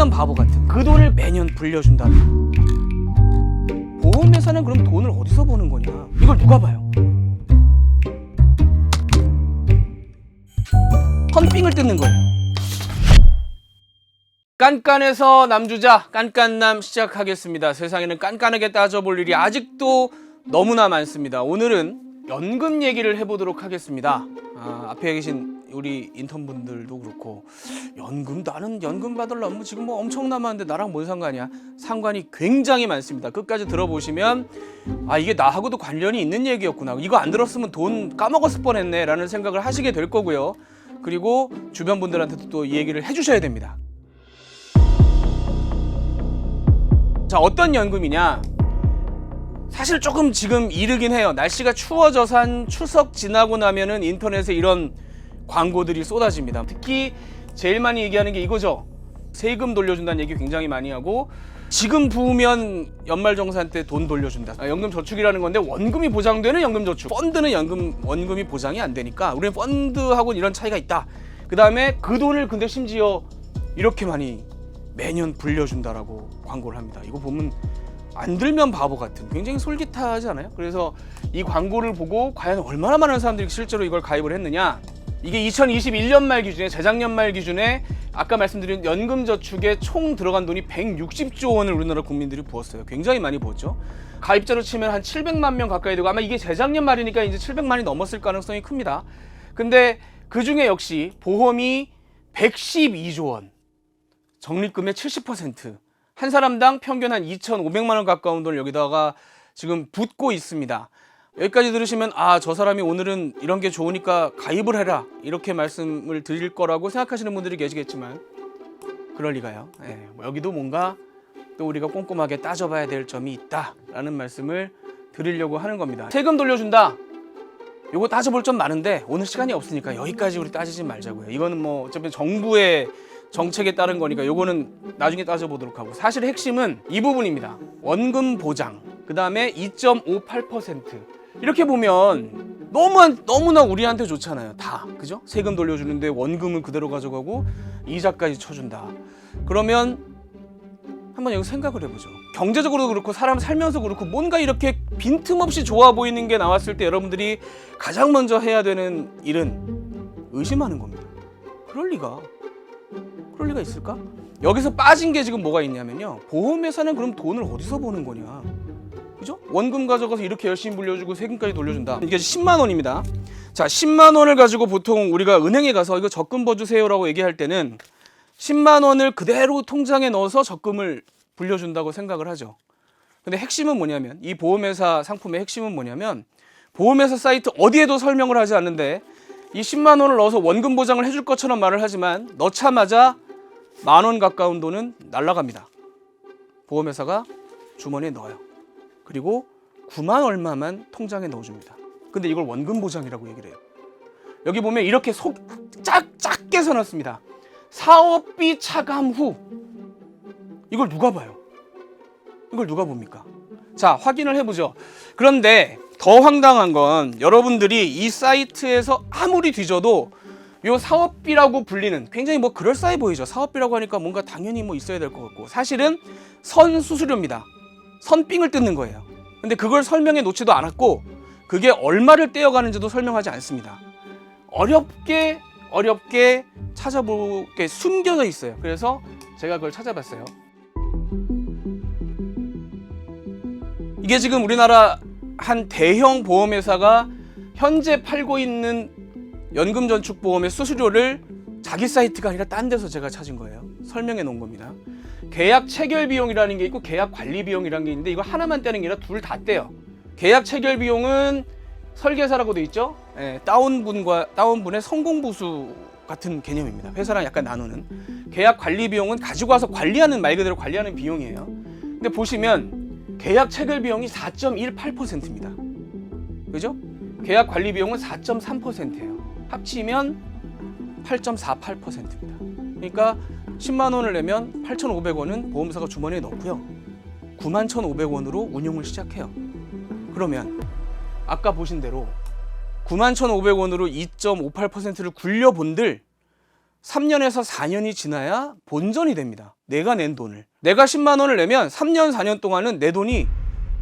들면 바보 같은 그 돈을 매년 불려준다. 보험회사는 그럼 돈을 어디서 버는 거냐? 이걸 누가 봐요? 헌빙을 뜯는 거예요. 깐깐해서 남주자 깐깐남 시작하겠습니다. 세상에는 깐깐하게 따져볼 일이 아직도 너무나 많습니다. 오늘은 연금 얘기를 해보도록 하겠습니다. 앞에 계신 우리 인턴분들도 그렇고 나는 연금 받으려면 지금 뭐 엄청 남았는데 나랑 뭔 상관이야? 상관이 굉장히 많습니다. 끝까지 들어보시면 이게 나하고도 관련이 있는 얘기였구나. 이거 안 들었으면 돈 까먹었을 뻔했네 라는 생각을 하시게 될 거고요. 그리고 주변 분들한테도 또 이 얘기를 해주셔야 됩니다. 자, 어떤 연금이냐? 사실 조금 지금 이르긴 해요. 날씨가 추워져서 한 추석 지나고 나면은 인터넷에 이런 광고들이 쏟아집니다. 특히 제일 많이 얘기하는 게 이거죠. 세금 돌려준다는 얘기 굉장히 많이 하고, 지금 부으면 연말정산 때 돈 돌려준다. 연금저축이라는 건데 원금이 보장되는 연금저축, 펀드는 원금이 보장이 안 되니까 우리는 펀드하고는 이런 차이가 있다. 그 다음에 그 돈을 근데 심지어 이렇게 많이 매년 불려준다라고 광고를 합니다. 이거 보면 안 들면 바보 같은, 굉장히 솔깃하지 않아요? 그래서 이 광고를 보고 과연 얼마나 많은 사람들이 실제로 이걸 가입을 했느냐. 이게 2021년 말 기준에, 재작년 말 기준에 아까 말씀드린 연금저축에 총 들어간 돈이 160조 원을 우리나라 국민들이 부었어요. 굉장히 많이 부었죠. 가입자로 치면 한 700만 명 가까이 되고, 아마 이게 재작년 말이니까 이제 700만이 넘었을 가능성이 큽니다. 근데 그 중에 역시 보험이 112조 원, 적립금의 70%, 한 사람당 평균 한 2,500만 원 가까운 돈을 여기다가 지금 붓고 있습니다. 여기까지 들으시면 저 사람이 오늘은 이런 게 좋으니까 가입을 해라, 이렇게 말씀을 드릴 거라고 생각하시는 분들이 계시겠지만 그럴 리가요. 여기도 뭔가 또 우리가 꼼꼼하게 따져봐야 될 점이 있다라는 말씀을 드리려고 하는 겁니다. 세금 돌려준다, 요거 따져볼 점 많은데 오늘 시간이 없으니까 여기까지 우리 따지지 말자고요. 이거는 뭐 어차피 정부의 정책에 따른 거니까 요거는 나중에 따져보도록 하고, 사실 핵심은 이 부분입니다. 원금 보장, 그 다음에 2.58%. 이렇게 보면 너무나 우리한테 좋잖아요. 다, 그죠? 세금 돌려주는데 원금을 그대로 가져가고 이자까지 쳐준다. 그러면 한번 여기 생각을 해보죠. 경제적으로도 그렇고 사람 살면서 그렇고 뭔가 이렇게 빈틈없이 좋아 보이는 게 나왔을 때 여러분들이 가장 먼저 해야 되는 일은 의심하는 겁니다. 그럴 리가 있을까? 여기서 빠진 게 지금 뭐가 있냐면요, 보험회사는 그럼 돈을 어디서 버는 거냐, 그죠? 원금 가져가서 이렇게 열심히 불려주고 세금까지 돌려준다. 이게 10만 원입니다. 자, 10만 원을 가지고 보통 우리가 은행에 가서 이거 적금 버주세요라고 얘기할 때는 10만 원을 그대로 통장에 넣어서 적금을 불려준다고 생각을 하죠. 근데 핵심은 뭐냐면, 이 보험회사 상품의 핵심은 뭐냐면, 보험회사 사이트 어디에도 설명을 하지 않는데 이 10만 원을 넣어서 원금 보장을 해줄 것처럼 말을 하지만 넣자마자 10,000원 가까운 돈은 날아갑니다. 보험회사가 주머니에 넣어요. 그리고 9만 얼마만 통장에 넣어줍니다. 근데 이걸 원금 보장이라고 얘기를 해요. 여기 보면 이렇게 작게 써놨습니다. 사업비 차감 후. 이걸 누가 봐요? 이걸 누가 봅니까? 자, 확인을 해보죠. 그런데 더 황당한 건 여러분들이 이 사이트에서 아무리 뒤져도 요 사업비라고 불리는, 굉장히 뭐 그럴싸해 보이죠. 사업비라고 하니까 뭔가 당연히 뭐 있어야 될 것 같고, 사실은 선수수료입니다. 선빙을 뜯는 거예요. 근데 그걸 설명해 놓지도 않았고 그게 얼마를 떼어가는지도 설명하지 않습니다. 어렵게 찾아보게 숨겨져 있어요. 그래서 제가 그걸 찾아봤어요. 이게 지금 우리나라 한 대형 보험회사가 현재 팔고 있는 연금저축보험의 수수료를 자기 사이트가 아니라 딴 데서 제가 찾은 거예요. 설명해 놓은 겁니다. 계약 체결 비용이라는 게 있고 계약 관리 비용이라는 게 있는데 이거 하나만 떼는 게 아니라 둘 다 떼요. 계약 체결 비용은 설계사라고 돼 있죠. 다운분의 성공보수 같은 개념입니다. 회사랑 약간 나누는. 계약 관리 비용은 가지고 와서 관리하는, 말 그대로 관리하는 비용이에요. 근데 보시면 계약 체결 비용이 4.18%입니다. 그죠? 계약 관리 비용은 4.3%예요. 합치면 8.48%입니다. 그러니까 10만 원을 내면 8,500원은 보험사가 주머니에 넣고요. 91,500원으로 운용을 시작해요. 그러면 아까 보신 대로 91,500원으로 2.58%를 굴려본들 3년에서 4년이 지나야 본전이 됩니다. 내가 낸 돈을. 내가 10만 원을 내면 3년, 4년 동안은 내 돈이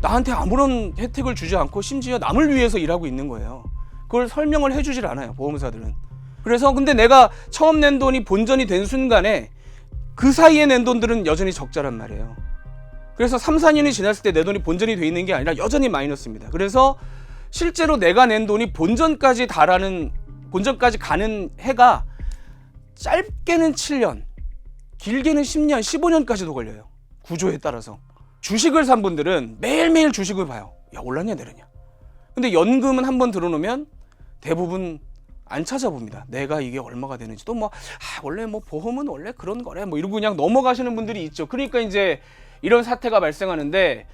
나한테 아무런 혜택을 주지 않고 심지어 남을 위해서 일하고 있는 거예요. 그걸 설명을 해주질 않아요, 보험사들은. 그래서 근데 내가 처음 낸 돈이 본전이 된 순간에 그 사이에 낸 돈들은 여전히 적자란 말이에요. 그래서 3, 4년이 지났을 때 내 돈이 본전이 돼 있는 게 아니라 여전히 마이너스입니다. 그래서 실제로 내가 낸 돈이 본전까지 가는 해가 짧게는 7년, 길게는 10년, 15년까지도 걸려요. 구조에 따라서. 주식을 산 분들은 매일매일 주식을 봐요. 야, 올랐냐 내렸냐. 근데 연금은 한번 들어놓으면 대부분 안 찾아봅니다. 내가 이게 얼마가 되는지도 원래 보험은 원래 그런 거래 이러고 그냥 넘어가시는 분들이 있죠. 그러니까 이제 이런 사태가 발생하는데,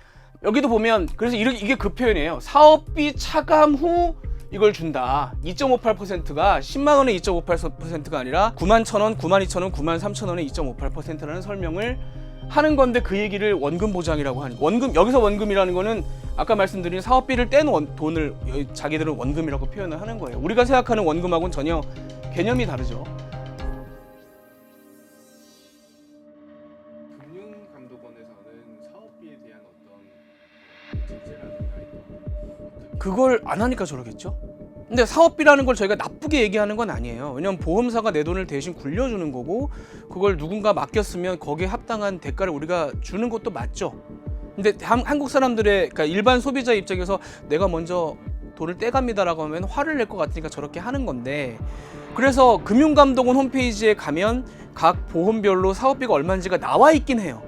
여기도 보면 그래서 이게 그 표현이에요. 사업비 차감 후 이걸 준다. 2.58%가 10만 원에 2.58%가 아니라 9만 1,000원, 9만 2,000원, 9만 3,000원에 2.58%라는 설명을 하는 건데, 그 얘기를 원금 보장이라고 하는. 여기서 원금이라는 거는 아까 말씀드린 사업비를 뗀 돈을 자기들은 원금이라고 표현을 하는 거예요. 우리가 생각하는 원금하고는 전혀 개념이 다르죠. 금융감독원에서는 사업비에 대한 어떤 제재라든가 그걸 안 하니까 저러겠죠. 근데 사업비라는 걸 저희가 나쁘게 얘기하는 건 아니에요. 왜냐면 보험사가 내 돈을 대신 굴려주는 거고, 그걸 누군가 맡겼으면 거기에 합당한 대가를 우리가 주는 것도 맞죠. 근데 한국 사람들의, 그러니까 일반 소비자 입장에서 내가 먼저 돈을 떼갑니다라고 하면 화를 낼 것 같으니까 저렇게 하는 건데, 그래서 금융감독원 홈페이지에 가면 각 보험별로 사업비가 얼마인지가 나와 있긴 해요.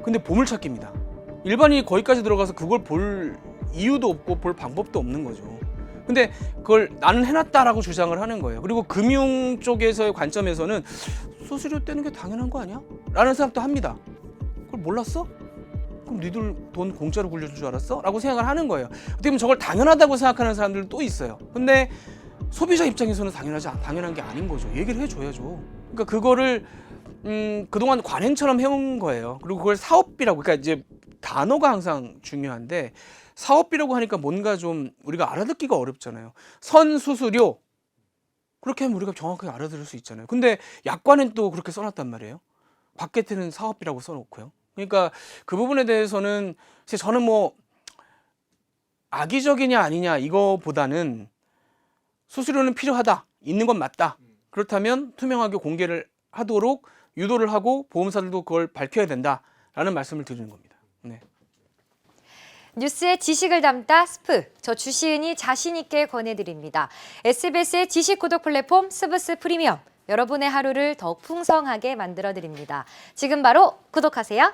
근데 보물찾기입니다. 일반인이 거기까지 들어가서 그걸 볼 이유도 없고 볼 방법도 없는 거죠. 근데 그걸 나는 해놨다라고 주장을 하는 거예요. 그리고 금융 쪽에서의 관점에서는 수수료 떼는 게 당연한 거 아니야? 라는 생각도 합니다. 그걸 몰랐어? 그럼 니들 돈 공짜로 굴려줄 줄 알았어? 라고 생각을 하는 거예요. 어떻게 보면 저걸 당연하다고 생각하는 사람들도 또 있어요. 근데 소비자 입장에서는 당연한 게 아닌 거죠. 얘기를 해줘야죠. 그러니까 그거를 그동안 관행처럼 해온 거예요. 그리고 그걸 사업비라고, 그러니까 이제 단어가 항상 중요한데, 사업비라고 하니까 뭔가 좀 우리가 알아듣기가 어렵잖아요. 선수수료, 그렇게 하면 우리가 정확하게 알아들을 수 있잖아요. 근데 약관엔 또 그렇게 써놨단 말이에요. 바깥에는 사업비라고 써놓고요. 그러니까 그 부분에 대해서는 저는 악의적이냐 아니냐 이거보다는 수수료는 필요하다, 있는 건 맞다. 그렇다면 투명하게 공개를 하도록 유도를 하고 보험사들도 그걸 밝혀야 된다라는 말씀을 드리는 겁니다. 네. 뉴스에 지식을 담다 스프, 저 주시은이 자신 있게 권해드립니다. SBS의 지식 구독 플랫폼 스브스 프리미엄, 여러분의 하루를 더욱 풍성하게 만들어드립니다. 지금 바로 구독하세요.